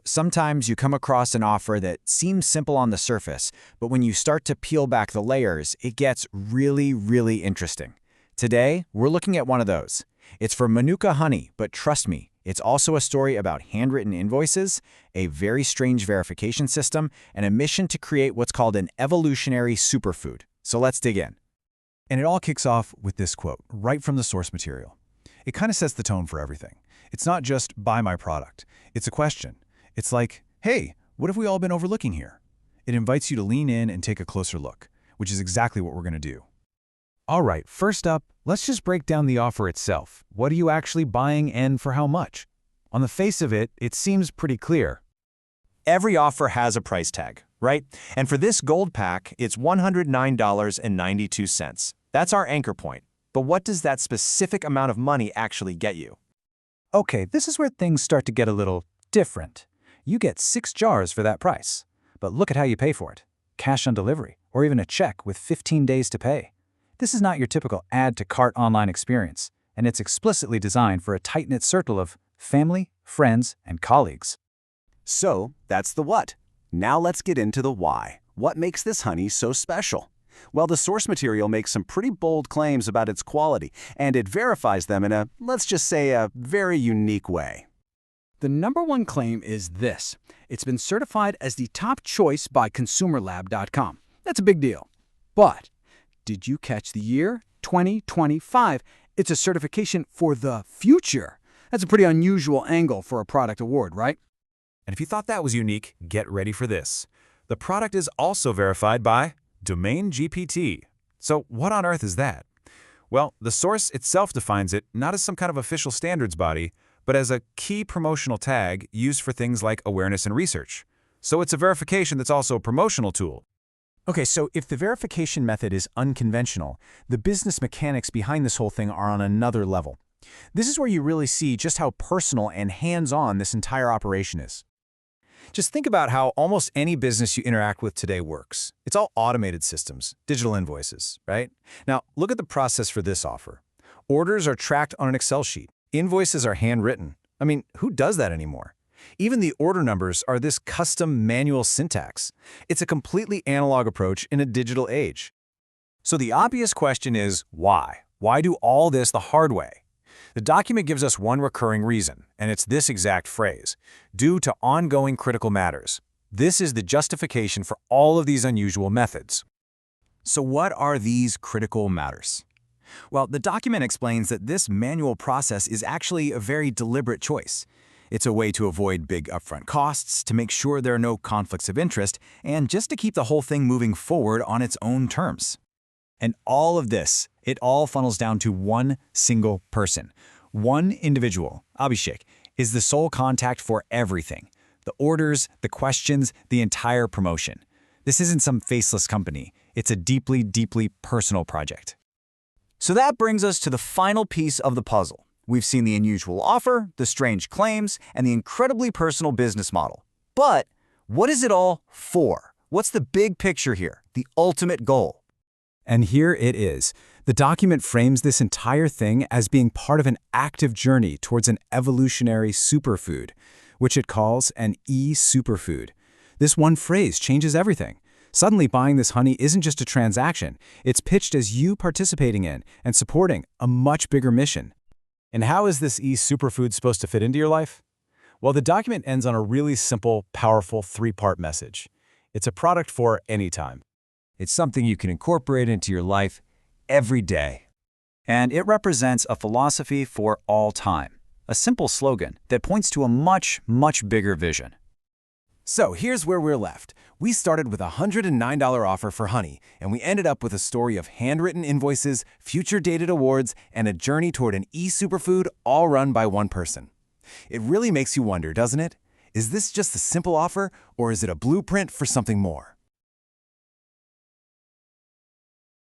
Sometimes you come across an offer that seems simple on the surface, but when you start to peel back the layers, it gets really, really interesting. Today, we're looking at one of those. It's for Manuka Honey, but trust me, it's also a story about handwritten invoices, a very strange verification system, and a mission to create what's called an evolutionary superfood. So let's dig in. And it all kicks off with this quote, right from the source material. It kind of sets the tone for everything. It's not just, buy my product. It's a question. It's like, hey, what have we all been overlooking here? It invites you to lean in and take a closer look, which is exactly what we're going to do. All right, first up, let's just break down the offer itself. What are you actually buying and for how much? On the face of it, it seems pretty clear. Every offer has a price tag, right? And for this gold pack, it's $109.92. That's our anchor point. But what does that specific amount of money actually get you? Okay, this is where things start to get a little different. You get 6 jars for that price. But look at how you pay for it. Cash on delivery, or even a check with 15 days to pay. This is not your typical add-to-cart online experience, and it's explicitly designed for a tight-knit circle of family, friends, and colleagues. So, that's the what. Now let's get into the why. What makes this honey so special? Well, the source material makes some pretty bold claims about its quality, and it verifies them in a, let's just say, a very unique way. The #1 claim is this. It's been certified as the top choice by consumerlab.com. That's a big deal. But did you catch the year? 2025. It's a certification for the future. That's a pretty unusual angle for a product award, right? And if you thought that was unique, get ready for this. The product is also verified by Domain GPT. So what on earth is that? Well, the source itself defines it not as some kind of official standards body, but as a key promotional tag used for things like awareness and research. So it's a verification that's also a promotional tool. Okay, so if the verification method is unconventional, the business mechanics behind this whole thing are on another level. This is where you really see just how personal and hands-on this entire operation is. Just think about how almost any business you interact with today works. It's all automated systems, digital invoices, right? Now, look at the process for this offer. Orders are tracked on an Excel sheet. Invoices are handwritten. I mean, who does that anymore? Even the order numbers are this custom manual syntax. It's a completely analog approach in a digital age. So the obvious question is, why? Why do all this the hard way? The document gives us one recurring reason, and it's this exact phrase: due to ongoing critical matters. This is the justification for all of these unusual methods. So what are these critical matters? Well, the document explains that this manual process is actually a very deliberate choice. It's a way to avoid big upfront costs, to make sure there are no conflicts of interest, and just to keep the whole thing moving forward on its own terms. And all of this, it all funnels down to one single person. One individual, Abhishek, is the sole contact for everything. The orders, the questions, the entire promotion. This isn't some faceless company. It's a deeply, deeply personal project. So that brings us to the final piece of the puzzle. We've seen the unusual offer, the strange claims, and the incredibly personal business model. But what is it all for? What's the big picture here, the ultimate goal? And here it is. The document frames this entire thing as being part of an active journey towards an evolutionary superfood, which it calls an e-superfood. This one phrase changes everything. Suddenly, buying this honey isn't just a transaction. It's pitched as you participating in and supporting a much bigger mission. And how is this e-superfood supposed to fit into your life? Well, the document ends on a really simple, powerful 3-part message. It's a product for any time. It's something you can incorporate into your life every day. And it represents a philosophy for all time, a simple slogan that points to a much, much bigger vision. So here's where we're left. We started with a $109 offer for honey, and we ended up with a story of handwritten invoices, future-dated awards, and a journey toward an e-superfood all run by one person. It really makes you wonder, doesn't it? Is this just a simple offer, or is it a blueprint for something more?